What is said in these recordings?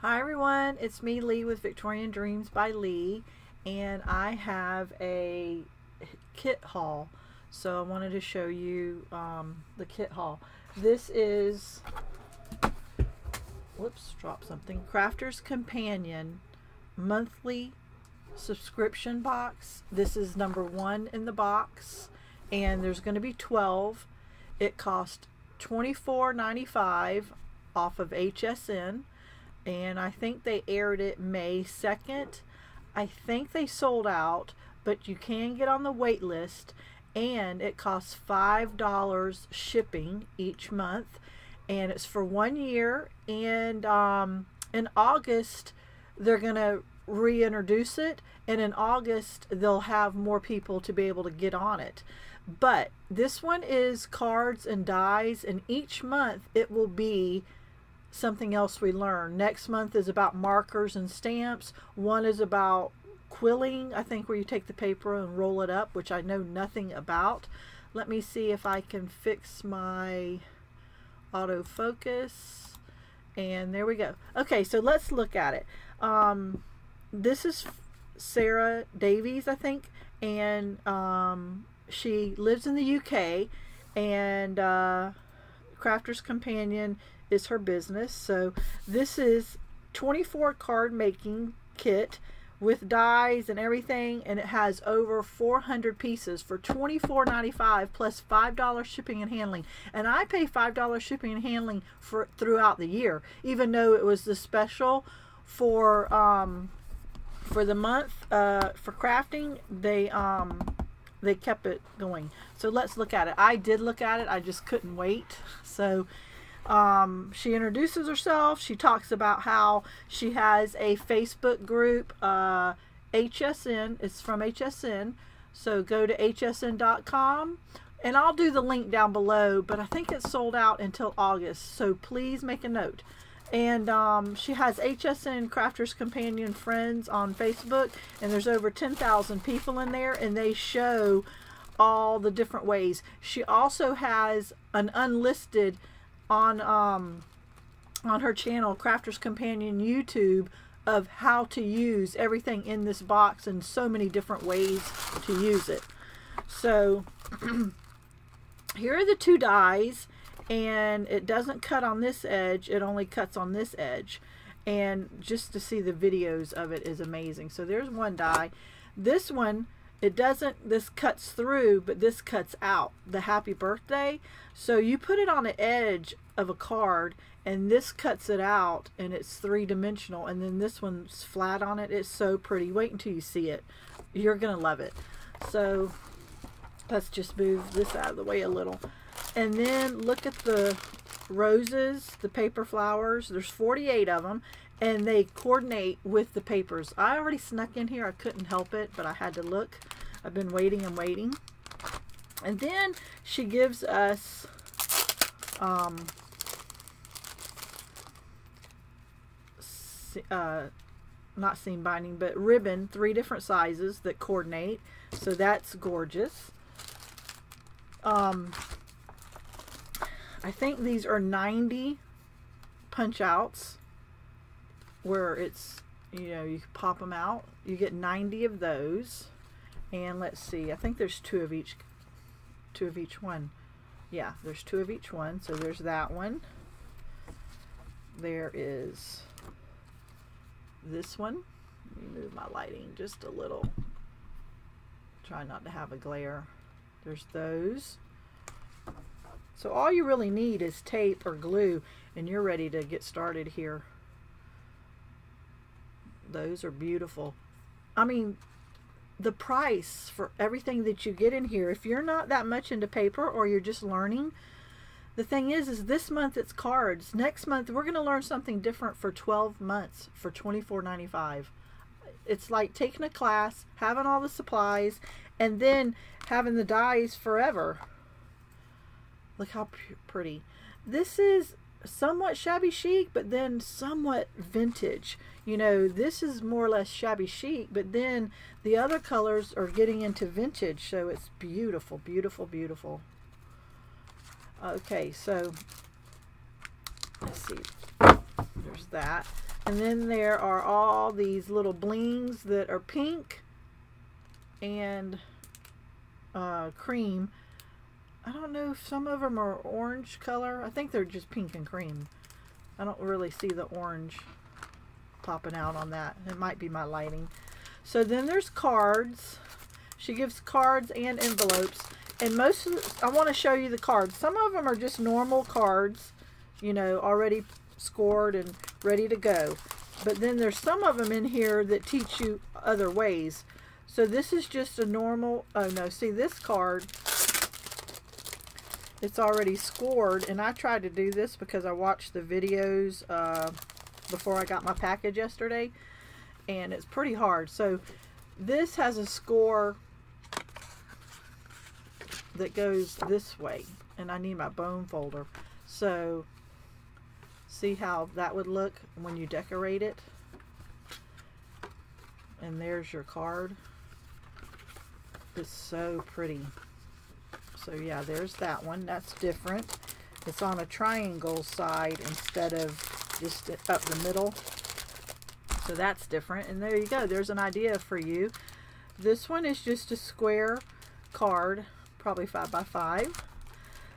Hi everyone, it's me Leigh with Victorian Dreams by Leigh, and I have a kit haul. So I wanted to show you the kit haul. This is, whoops, dropped something. Crafter's Companion monthly subscription box. This is number 1 in the box, and there's going to be 12. It cost $24.95 off of HSN. And I think they aired it May 2nd. I think they sold out, but you can get on the wait list, and it costs $5 shipping each month, and it's for 1 year. And in August they're gonna reintroduce it, and in August they'll have more people to be able to get on it. But this one is cards and dies, and each month it will be something else we learn. Next month is about markers and stamps. One is about quilling, I think, where you take the paper and roll it up, which I know nothing about. Let me see if I can fix my autofocus, and there we go. Okay, so let's look at it. This is Sarah Davies, I think, and she lives in the UK, and Crafter's Companion is her business. So this is 24 card making kit with dies and everything, and it has over 400 pieces for $24.95 plus $5 shipping and handling. And I pay $5 shipping and handling for throughout the year, even though it was the special for the month for crafting. They kept it going. So let's look at it. I did look at it, I just couldn't wait. So she introduces herself. She talks about how she has a Facebook group, HSN. It's from HSN. So go to hsn.com, and I'll do the link down below, but I think it's sold out until August, so please make a note. And she has HSN Crafter's Companion friends on Facebook, and there's over 10,000 people in there, and they show all the different ways. She also has an unlisted on her channel, Crafter's Companion YouTube, of how to use everything in this box and so many different ways to use it. So here are the 2 dies, and it doesn't cut on this edge, it only cuts on this edge, and just to see the videos of it is amazing. So there's 1 die. This one, it doesn't, this cuts through, but this cuts out the happy birthday. So you put it on the edge of a card, and this cuts it out, and it's 3-dimensional, and then this one's flat on it. It's so pretty. Wait until you see it. You're gonna love it. So let's just move this out of the way a little, and then look at the roses, the paper flowers. There's 48 of them, and they coordinate with the papers. I already snuck in here, I couldn't help it, but I had to look. I've been waiting and waiting. And then she gives us not seam binding, but ribbon, 3 different sizes that coordinate. So that's gorgeous. I think these are 90 punch outs, where it's, you know, you can pop them out. You get 90 of those. And let's see, I think there's 2 of each one. Yeah, there's 2 of each one. So there's that one. There is this one. Let me move my lighting just a little. Try not to have a glare. There's those. So all you really need is tape or glue, and you're ready to get started here. Those are beautiful. I mean, the price for everything that you get in here, if you're not that much into paper or you're just learning, the thing is this month it's cards. Next month we're going to learn something different for 12 months for $24.95. It's like taking a class, having all the supplies, and then having the dies forever. Look how pretty. This is somewhat shabby chic, but then somewhat vintage. You know, this is more or less shabby chic, but then the other colors are getting into vintage, so it's beautiful, beautiful, beautiful. Okay, so let's see. There's that. And then there are all these little blings that are pink and cream. I don't know if some of them are orange color. I think they're just pink and cream. I don't really see the orange popping out on that. It might be my lighting. So then there's cards. She gives cards and envelopes. And most of the, I want to show you the cards. Some of them are just normal cards, you know, already scored and ready to go. But then there's some of them in here that teach you other ways. So this is just a normal, oh no, see this card, it's already scored. And I tried to do this because I watched the videos before I got my package yesterday. And it's pretty hard. So this has a score that goes this way, and I need my bone folder. So see how that would look when you decorate it. And there's your card. It's so pretty. So yeah, there's that one. That's different. It's on a triangle side instead of just up the middle. So that's different. And there you go. There's an idea for you. This one is just a square card, probably 5 by 5.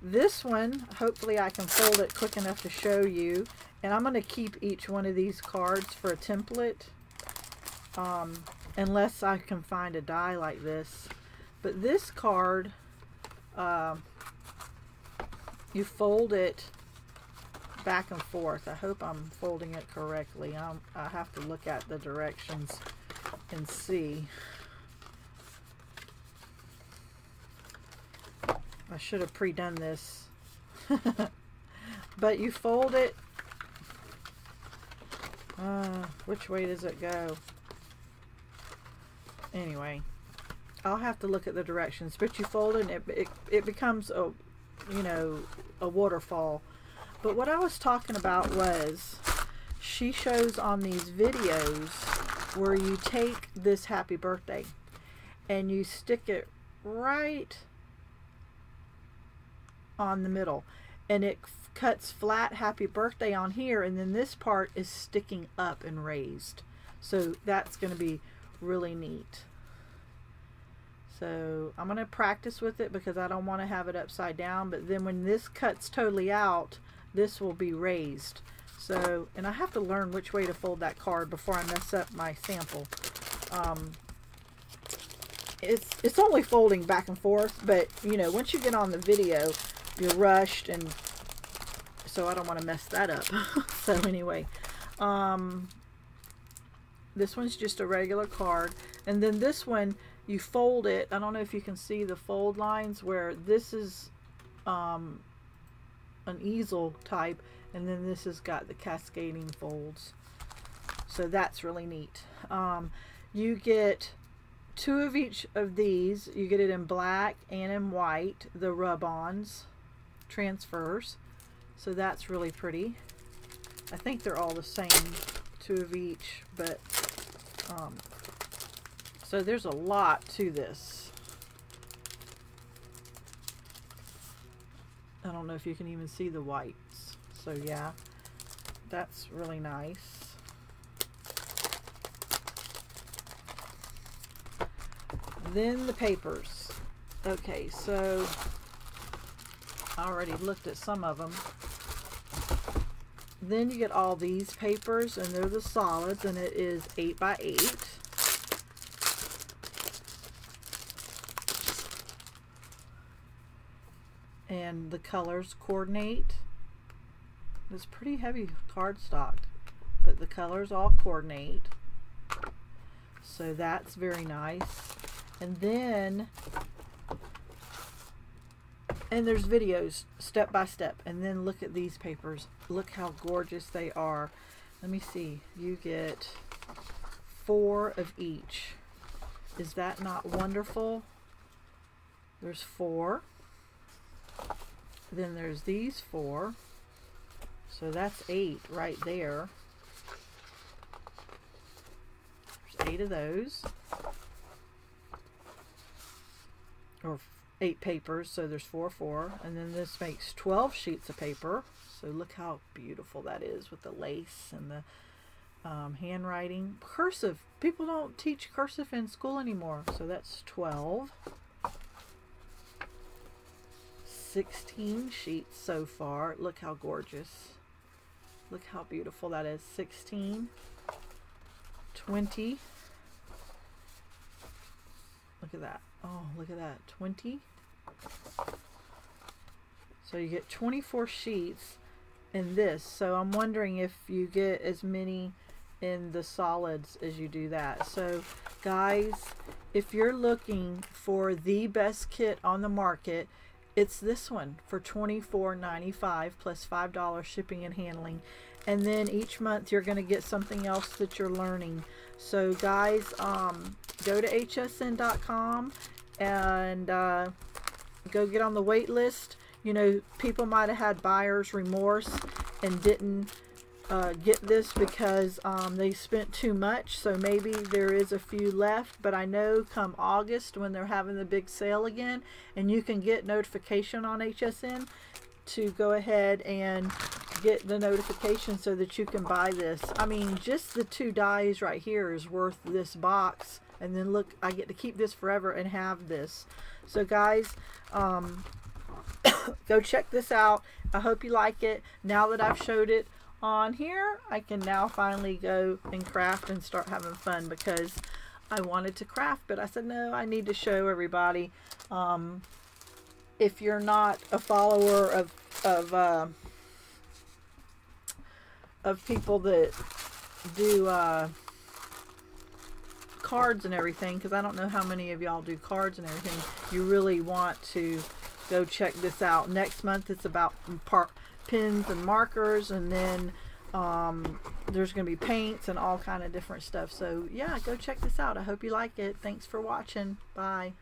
This one, hopefully I can fold it quick enough to show you. And I'm going to keep each one of these cards for a template. Unless I can find a die like this. But this card, you fold it back and forth. I hope I'm folding it correctly. I have to look at the directions and see. I should have pre-done this. But you fold it. Which way does it go? Anyway, I'll have to look at the directions. But you fold it and it becomes a, you know, a waterfall. But what I was talking about was, she shows on these videos where you take this happy birthday and you stick it right on the middle, and it cuts flat happy birthday on here, and then this part is sticking up and raised. So that's going to be really neat. So I'm going to practice with it because I don't want to have it upside down, but then when this cuts totally out, this will be raised. So, and I have to learn which way to fold that card before I mess up my sample. It's only folding back and forth, but you know, once you get on the video, you're rushed, and so I don't want to mess that up. So anyway, this one's just a regular card, and then this one you fold it. I don't know if you can see the fold lines where this is an easel type, and then this has got the cascading folds. So that's really neat. You get 2 of each of these. You get it in black and in white, the rub-ons, transfers. So that's really pretty. I think they're all the same, 2 of each, but so there's a lot to this. I don't know if you can even see the whites. So yeah, that's really nice. Then the papers. Okay, so I already looked at some of them. Then you get all these papers, and they're the solids, and it is 8 by 8. And the colors coordinate. It's pretty heavy cardstock, but the colors all coordinate. So that's very nice. And then, and there's videos step by step. And then look at these papers. Look how gorgeous they are. Let me see. You get 4 of each. Is that not wonderful? There's 4. Then there's these 4. So that's 8 right there. There's 8 of those. Or 8 papers, so there's 4, 4. And then this makes 12 sheets of paper. So look how beautiful that is with the lace and the handwriting, cursive. People don't teach cursive in school anymore, so that's 12. 16 sheets so far. Look how gorgeous. Look how beautiful that is. 16, 20. Look at that. Oh, look at that. 20. So you get 24 sheets in this. So I'm wondering if you get as many in the solids as you do that. So guys, if you're looking for the best kit on the market, it's this one for $24.95 plus $5 shipping and handling. And then each month you're going to get something else that you're learning. So guys, go to hsn.com and go get on the wait list. You know, people might have had buyer's remorse and didn't get this because they spent too much. So maybe there is a few left, but I know come August when they're having the big sale again, and you can get notification on HSN to go ahead and get the notification so that you can buy this. I mean, just the 2 dies right here is worth this box. And then look, I get to keep this forever and have this. So guys, go check this out. I hope you like it. Now that I've showed it on here, I can now finally go and craft and start having fun, because I wanted to craft, but I said no, I need to show everybody. If you're not a follower of people that do cards and everything, because I don't know how many of y'all do cards and everything, you really want to go check this out. Next month it's about pens and markers, and then there's going to be paints and all kind of different stuff. So yeah, go check this out. I hope you like it. Thanks for watching. Bye.